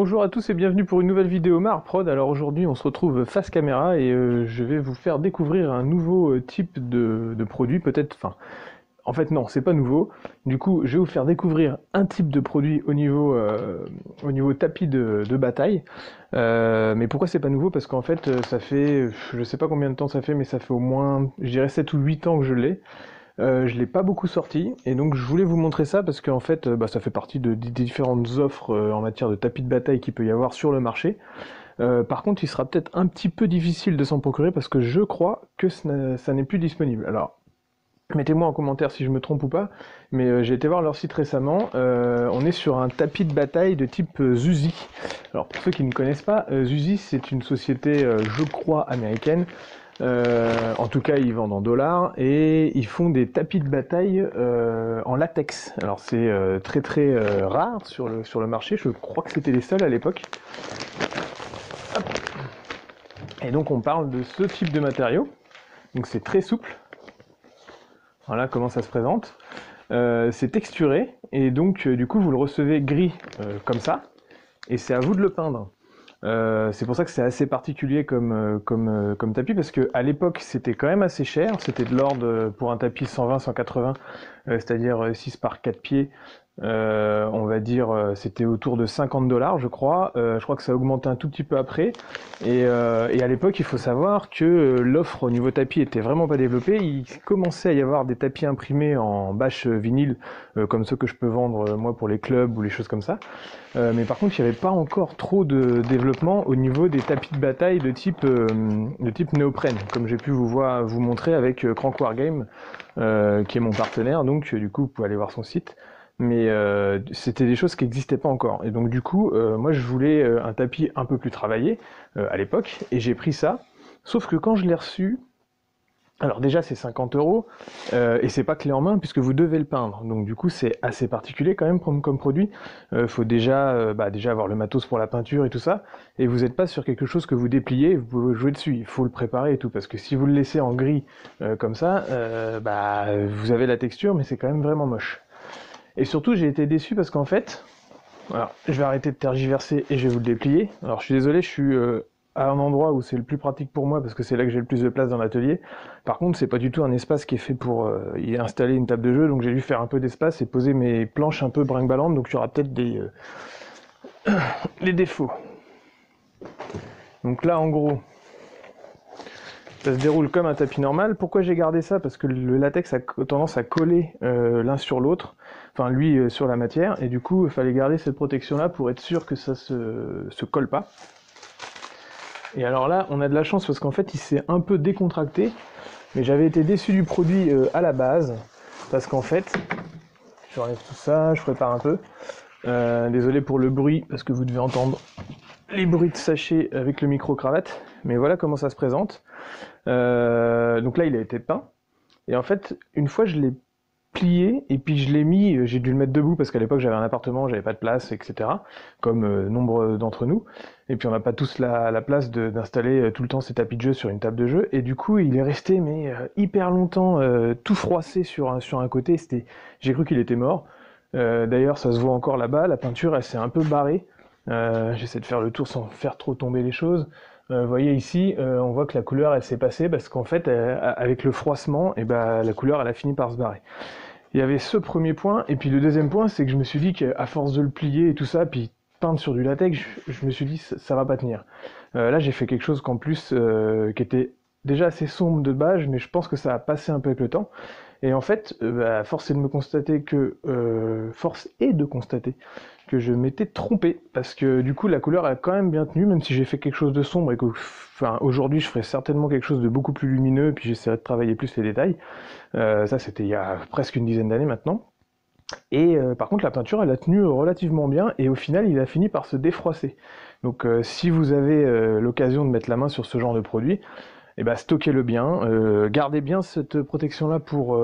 Bonjour à tous et bienvenue pour une nouvelle vidéo Marprod. Alors aujourd'hui on se retrouve face caméra et je vais vous faire découvrir un nouveau type de produit, peut-être, enfin, en fait non, c'est pas nouveau. Du coup je vais vous faire découvrir un type de produit au niveau tapis de bataille. Mais pourquoi c'est pas nouveau? Parce qu'en fait ça fait, je sais pas combien de temps ça fait, mais ça fait au moins, je dirais 7 ou 8 ans que je l'ai. Je l'ai pas beaucoup sorti, et donc je voulais vous montrer ça parce qu'en fait, ça fait partie des différentes offres en matière de tapis de bataille qu'il peut y avoir sur le marché. Par contre, il sera peut-être un petit peu difficile de s'en procurer parce que je crois que ça n'est plus disponible. Alors, mettez-moi en commentaire si je me trompe ou pas, mais j'ai été voir leur site récemment. On est sur un tapis de bataille de type Zuzi. Alors, pour ceux qui ne connaissent pas, Zuzi, c'est une société, je crois, américaine. En tout cas, ils vendent en dollars et ils font des tapis de bataille en latex. Alors c'est très très rare sur le marché. Je crois que c'était les seuls à l'époque. Et donc on parle de ce type de matériau. Donc c'est très souple. Voilà comment ça se présente. C'est texturé et donc du coup vous le recevez gris comme ça. Et c'est à vous de le peindre. C'est pour ça que c'est assez particulier comme tapis, parce que à l'époque c'était quand même assez cher, c'était de l'ordre pour un tapis 120-180, c'est-à-dire 6 par 4 pieds, on va dire c'était autour de 50 $ je crois. Je crois que ça a augmenté un tout petit peu après, et à l'époque il faut savoir que l'offre au niveau tapis était vraiment pas développée. Il commençait à y avoir des tapis imprimés en bâche vinyle, comme ceux que je peux vendre moi pour les clubs ou les choses comme ça. Mais par contre, il n'y avait pas encore trop de développement au niveau des tapis de bataille de type néoprène, comme j'ai pu vous montrer avec Crank Wargame, qui est mon partenaire. Donc, du coup, vous pouvez aller voir son site. Mais c'était des choses qui n'existaient pas encore. Et donc, du coup, moi, je voulais un tapis un peu plus travaillé à l'époque, et j'ai pris ça. Sauf que quand je l'ai reçu, alors déjà c'est 50 €, et c'est pas clé en main puisque vous devez le peindre. Donc du coup c'est assez particulier quand même comme produit. Faut déjà, déjà avoir le matos pour la peinture et tout ça, et vous n'êtes pas sur quelque chose que vous dépliez, vous pouvez jouer dessus, il faut le préparer et tout, parce que si vous le laissez en gris comme ça, vous avez la texture mais c'est quand même vraiment moche. Et surtout j'ai été déçu parce qu'en fait, alors je vais arrêter de tergiverser et je vais vous le déplier. Alors je suis désolé, je suis à un endroit où c'est le plus pratique pour moi parce que c'est là que j'ai le plus de place dans l'atelier. Par contre, c'est pas du tout un espace qui est fait pour y installer une table de jeu, donc j'ai dû faire un peu d'espace et poser mes planches un peu brinque-ballantes, donc il y aura peut-être des défauts. Donc là, en gros, ça se déroule comme un tapis normal. Pourquoi j'ai gardé ça? Parce que le latex a tendance à coller l'un sur l'autre, enfin lui sur la matière, et du coup, il fallait garder cette protection-là pour être sûr que ça se colle pas. Et alors là, on a de la chance parce qu'en fait, il s'est un peu décontracté, mais j'avais été déçu du produit à la base, parce qu'en fait, j'enlève tout ça, je prépare un peu. Désolé pour le bruit, parce que vous devez entendre les bruits de sachets avec le micro-cravate, mais voilà comment ça se présente. Donc là, il a été peint, et en fait, une fois je l'ai plié, et puis je l'ai mis, j'ai dû le mettre debout parce qu'à l'époque j'avais un appartement, j'avais pas de place, etc. Comme nombre d'entre nous. Et puis on n'a pas tous la place d'installer tout le temps ces tapis de jeu sur une table de jeu. Et du coup il est resté hyper longtemps tout froissé sur un côté. J'ai cru qu'il était mort. D'ailleurs ça se voit encore là-bas, la peinture elle s'est un peu barrée. J'essaie de faire le tour sans faire trop tomber les choses. Vous voyez ici, on voit que la couleur elle s'est passée parce qu'en fait avec le froissement, la couleur elle a fini par se barrer. Il y avait ce premier point, et puis le deuxième point, c'est que je me suis dit qu'à force de le plier et tout ça, puis peindre sur du latex, je me suis dit ça va pas tenir. Là, j'ai fait quelque chose qu'en plus, qui était déjà assez sombre de base, mais je pense que ça a passé un peu avec le temps. Et en fait, force est de constater que je m'étais trompé, parce que du coup la couleur a quand même bien tenu, même si j'ai fait quelque chose de sombre et que, aujourd'hui je ferai certainement quelque chose de beaucoup plus lumineux, puis j'essaierai de travailler plus les détails. Ça c'était il y a presque une dizaine d'années maintenant. Et par contre la peinture elle a tenu relativement bien, et au final il a fini par se défroisser. Donc si vous avez l'occasion de mettre la main sur ce genre de produit, stockez-le bien, gardez bien cette protection là pour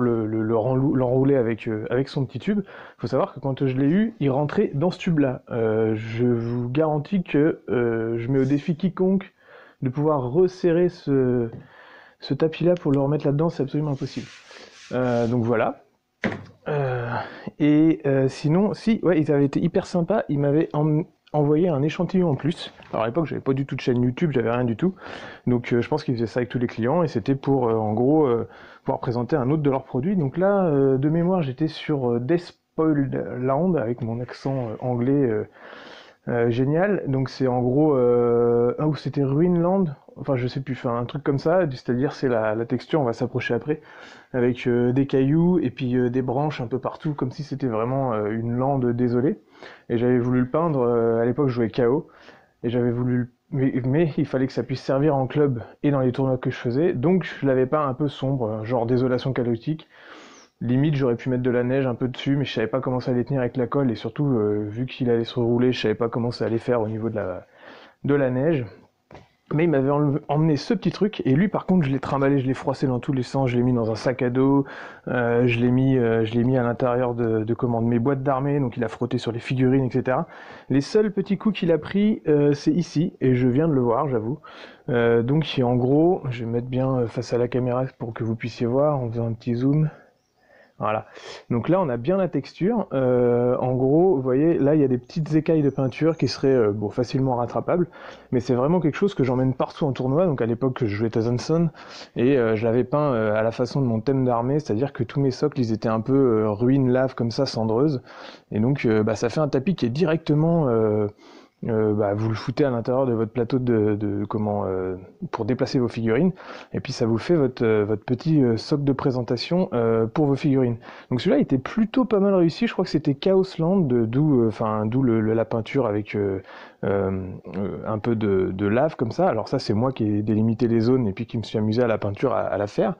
l'enrouler avec son petit tube. Il faut savoir que quand je l'ai eu, il rentrait dans ce tube-là. Je vous garantis que je mets au défi quiconque de pouvoir resserrer ce tapis-là pour le remettre là-dedans, c'est absolument impossible. Donc voilà. Sinon, si, ouais, ils avaient été hyper sympas. Ils m'avaient envoyé un échantillon en plus. Alors à l'époque, j'avais pas du tout de chaîne YouTube, j'avais rien du tout. Donc je pense qu'ils faisaient ça avec tous les clients et c'était pour, en gros, pouvoir présenter un autre de leurs produits. Donc là, de mémoire, j'étais sur Despoiled Land avec mon accent anglais génial. Donc c'est en gros, ou c'était Ruinland. Enfin, je sais plus, enfin, un truc comme ça, c'est-à-dire c'est la texture, on va s'approcher après, avec des cailloux et puis des branches un peu partout, comme si c'était vraiment une lande désolée. Et j'avais voulu le peindre, à l'époque je jouais KO, et j'avais voulu mais il fallait que ça puisse servir en club et dans les tournois que je faisais, donc je l'avais peint un peu sombre, genre désolation chaotique. Limite j'aurais pu mettre de la neige un peu dessus, mais je savais pas comment ça allait tenir avec la colle, et surtout vu qu'il allait se rouler, je savais pas comment ça allait faire au niveau de la neige. Mais il m'avait emmené ce petit truc, et lui par contre je l'ai trimballé, je l'ai froissé dans tous les sens, je l'ai mis dans un sac à dos, je l'ai mis à l'intérieur de mes boîtes d'armée, donc il a frotté sur les figurines, etc. Les seuls petits coups qu'il a pris, c'est ici, et je viens de le voir, j'avoue. Donc en gros, je vais mettre bien face à la caméra pour que vous puissiez voir, en faisant un petit zoom. Voilà. Donc là, on a bien la texture. En gros, vous voyez, là, il y a des petites écailles de peinture qui seraient bon, facilement rattrapables. Mais c'est vraiment quelque chose que j'emmène partout en tournoi. Donc à l'époque, je jouais Tazanson et je l'avais peint à la façon de mon thème d'armée, c'est-à-dire que tous mes socles, ils étaient un peu ruines, lave comme ça, cendreuse. Et donc, ça fait un tapis qui est directement vous le foutez à l'intérieur de votre plateau pour déplacer vos figurines, et puis ça vous fait votre petit socle de présentation pour vos figurines. Donc celui-là était plutôt pas mal réussi, je crois que c'était Chaos Land, d'où la peinture avec un peu de lave comme ça. Alors ça c'est moi qui ai délimité les zones et puis qui me suis amusé à la peinture à la faire.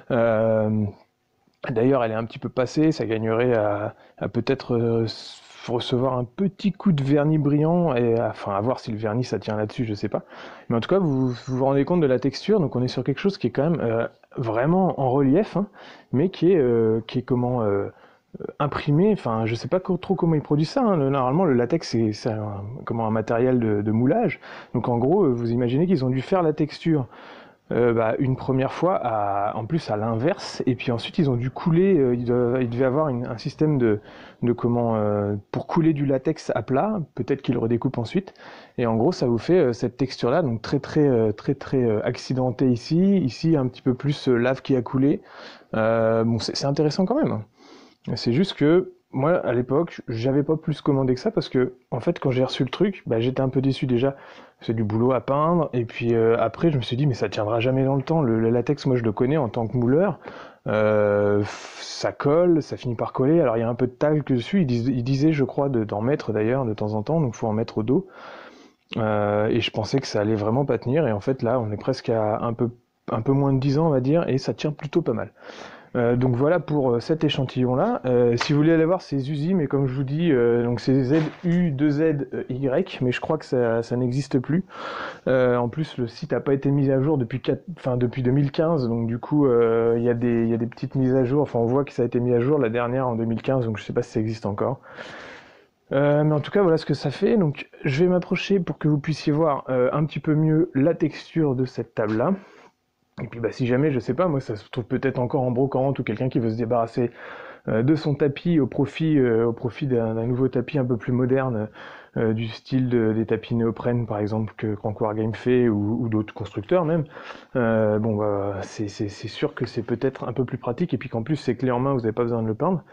D'ailleurs elle est un petit peu passée, ça gagnerait à peut-être recevoir un petit coup de vernis brillant, et enfin à voir si le vernis ça tient là-dessus, je sais pas. Mais en tout cas, vous rendez compte de la texture, donc on est sur quelque chose qui est quand même vraiment en relief, hein, mais qui est imprimé, enfin je sais pas trop comment ils produisent ça, hein. Normalement le latex c'est un matériel de moulage, donc en gros vous imaginez qu'ils ont dû faire la texture une première fois en plus à l'inverse, et puis ensuite ils ont dû couler, il devait avoir un système pour couler du latex à plat, peut-être qu'ils le redécoupent ensuite, et en gros ça vous fait cette texture là, donc très accidentée ici un petit peu plus lave qui a coulé. Bon c'est intéressant quand même, c'est juste que moi, à l'époque, j'avais pas plus commandé que ça parce que, en fait, quand j'ai reçu le truc, j'étais un peu déçu déjà. C'est du boulot à peindre. Et puis après, je me suis dit, mais ça tiendra jamais dans le temps. Le latex, moi, je le connais en tant que mouleur. Ça colle, ça finit par coller. Alors, il y a un peu de talc dessus. Il disait, je crois, d'en mettre d'ailleurs de temps en temps. Donc, faut en mettre au dos. Et je pensais que ça allait vraiment pas tenir. Et en fait, là, on est presque à un peu moins de 10 ans, on va dire. Et ça tient plutôt pas mal. Donc voilà pour cet échantillon-là. Si vous voulez aller voir ces usines, mais comme je vous dis, donc c'est ZU2ZY, mais je crois que ça n'existe plus. En plus, le site n'a pas été mis à jour depuis 2015, donc du coup, il y a des petites mises à jour. Enfin, on voit que ça a été mis à jour la dernière en 2015, donc je sais pas si ça existe encore. Mais en tout cas, voilà ce que ça fait. Donc, je vais m'approcher pour que vous puissiez voir un petit peu mieux la texture de cette table-là. Et puis si jamais, je sais pas, moi ça se trouve peut-être encore en brocante, ou quelqu'un qui veut se débarrasser de son tapis au profit d'un nouveau tapis un peu plus moderne, du style des tapis néoprène par exemple que Crank Wargame fait, ou d'autres constructeurs même. C'est sûr que c'est peut-être un peu plus pratique, et puis qu'en plus c'est clé en main, vous n'avez pas besoin de le peindre.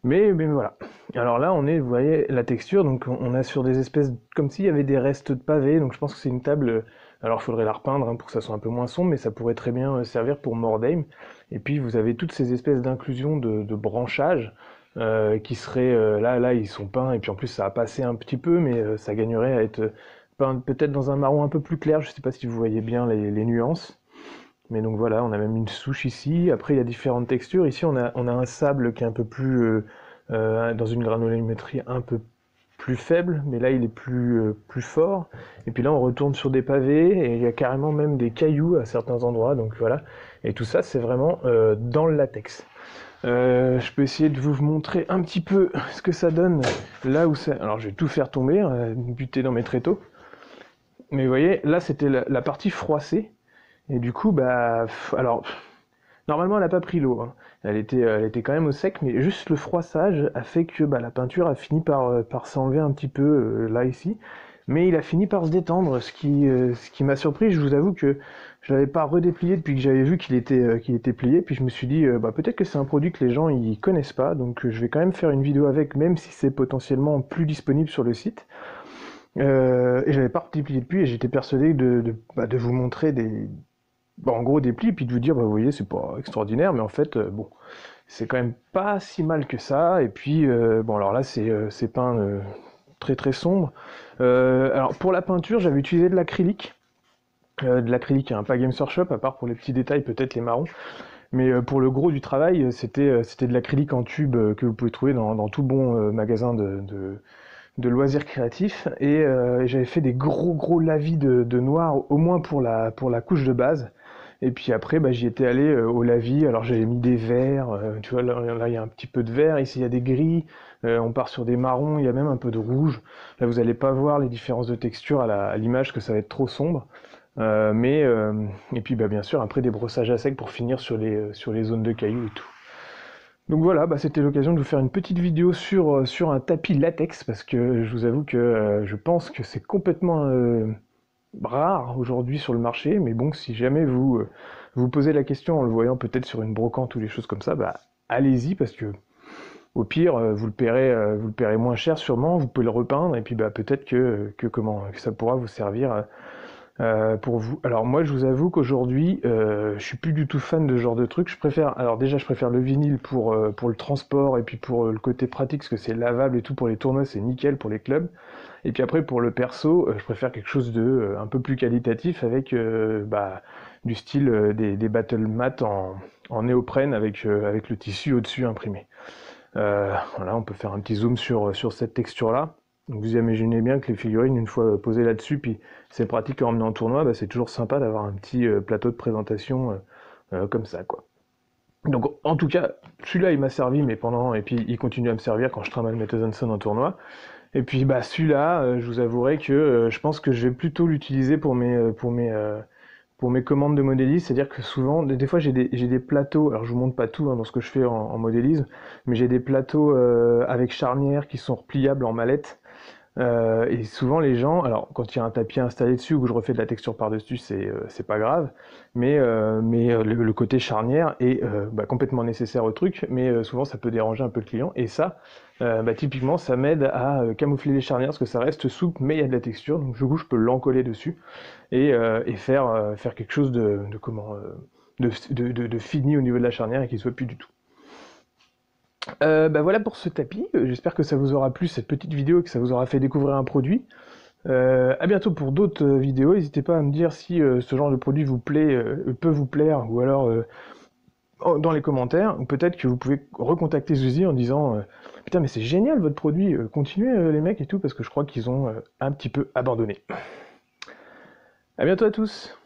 Mais voilà. Alors là, vous voyez la texture, donc on a sur des espèces, comme s'il y avait des restes de pavés, donc je pense que c'est une table, alors il faudrait la repeindre pour que ça soit un peu moins sombre, mais ça pourrait très bien servir pour Mordheim. Et puis vous avez toutes ces espèces d'inclusions de branchages, qui seraient, là ils sont peints, et puis en plus ça a passé un petit peu, mais ça gagnerait à être peint peut-être dans un marron un peu plus clair, je sais pas si vous voyez bien les nuances. Mais donc voilà, on a même une souche ici. Après, il y a différentes textures. Ici, on a un sable qui est un peu plus dans une granulométrie un peu plus faible, mais là, il est plus fort. Et puis là, on retourne sur des pavés, et il y a carrément même des cailloux à certains endroits. Donc voilà. Et tout ça, c'est vraiment dans le latex. Je peux essayer de vous montrer un petit peu ce que ça donne là où ça. Alors, je vais tout faire tomber, buter dans mes tréteaux. Mais vous voyez, là, c'était la partie froissée. Et du coup, alors, Normalement, elle n'a pas pris l'eau, hein. Elle était quand même au sec, mais juste le froissage a fait que bah, la peinture a fini par s'enlever un petit peu là, ici. Mais il a fini par se détendre, ce qui m'a surpris. Je vous avoue que je l'avais pas redéplié depuis que j'avais vu qu'il était plié. Puis je me suis dit, bah, peut-être que c'est un produit que les gens ils connaissent pas. Donc je vais quand même faire une vidéo avec, même si c'est potentiellement plus disponible sur le site. Et j'avais pas redéplié depuis et j'étais persuadé bah, de vous montrer bah, en gros des plis, puis de vous dire, bah, vous voyez, c'est pas extraordinaire, mais en fait, bon, c'est quand même pas si mal que ça. Et puis, bon, alors là, c'est peint très très sombre. Alors pour la peinture, j'avais utilisé de l'acrylique, hein, pas Games Workshop, à part pour les petits détails, peut-être les marrons. Mais pour le gros du travail, c'était de l'acrylique en tube que vous pouvez trouver dans tout bon magasin de loisirs créatifs. Et j'avais fait des gros lavis de noir, au moins pour la couche de base. Et puis après, bah, j'y étais allé au lavis. Alors j'avais mis des verts, tu vois, là il y a un petit peu de vert, ici il y a des gris, on part sur des marrons, il y a même un peu de rouge. Là vous n'allez pas voir les différences de texture à l'image, que ça va être trop sombre. Et puis bah, bien sûr, après des brossages à sec pour finir sur les zones de cailloux et tout. Donc voilà, bah, c'était l'occasion de vous faire une petite vidéo sur un tapis latex, parce que je vous avoue que je pense que c'est complètement rare aujourd'hui sur le marché, mais bon, si jamais vous posez la question en le voyant peut-être sur une brocante ou des choses comme ça, bah allez-y, parce que au pire, vous le paierez moins cher sûrement, vous pouvez le repeindre, et puis bah peut-être que ça pourra vous servir pour vous. Alors moi, je vous avoue qu'aujourd'hui, je suis plus du tout fan de ce genre de truc. Alors déjà, je préfère le vinyle pour le transport et puis pour le côté pratique, parce que c'est lavable et tout pour les tournois, c'est nickel pour les clubs. Et puis après, pour le perso, je préfère quelque chose de un peu plus qualitatif avec bah, du style des battle mats en néoprène avec le tissu au-dessus imprimé. Voilà, on peut faire un petit zoom sur cette texture-là. Donc vous imaginez bien que les figurines, une fois posées là-dessus, puis c'est pratique à emmener en tournoi, bah, c'est toujours sympa d'avoir un petit plateau de présentation comme ça, quoi. Donc en tout cas, celui-là il m'a servi, et puis il continue à me servir quand je trimballe mes Hanson en tournoi. Et puis bah celui-là, je vous avouerai que je pense que je vais plutôt l'utiliser pour mes commandes de modélisme, c'est-à-dire que souvent, des fois j'ai des plateaux, alors je vous montre pas tout hein, dans ce que je fais en modélisme, mais j'ai des plateaux avec charnières qui sont repliables en mallette. Et souvent les gens, alors quand il y a un tapis installé dessus ou que je refais de la texture par-dessus, c'est pas grave, mais le côté charnière est bah, complètement nécessaire au truc, mais souvent ça peut déranger un peu le client, et ça, bah, typiquement, ça m'aide à camoufler les charnières, parce que ça reste souple, mais il y a de la texture, donc du coup je peux l'encoller dessus, et faire quelque chose de fini au niveau de la charnière et qu'il soit plus du tout. Bah voilà pour ce tapis. J'espère que ça vous aura plu cette petite vidéo et que ça vous aura fait découvrir un produit. À bientôt pour d'autres vidéos. N'hésitez pas à me dire si ce genre de produit vous plaît, peut vous plaire, ou alors dans les commentaires, ou peut-être que vous pouvez recontacter Zuzi en disant putain mais c'est génial votre produit, continuez les mecs et tout, parce que je crois qu'ils ont un petit peu abandonné. À bientôt à tous.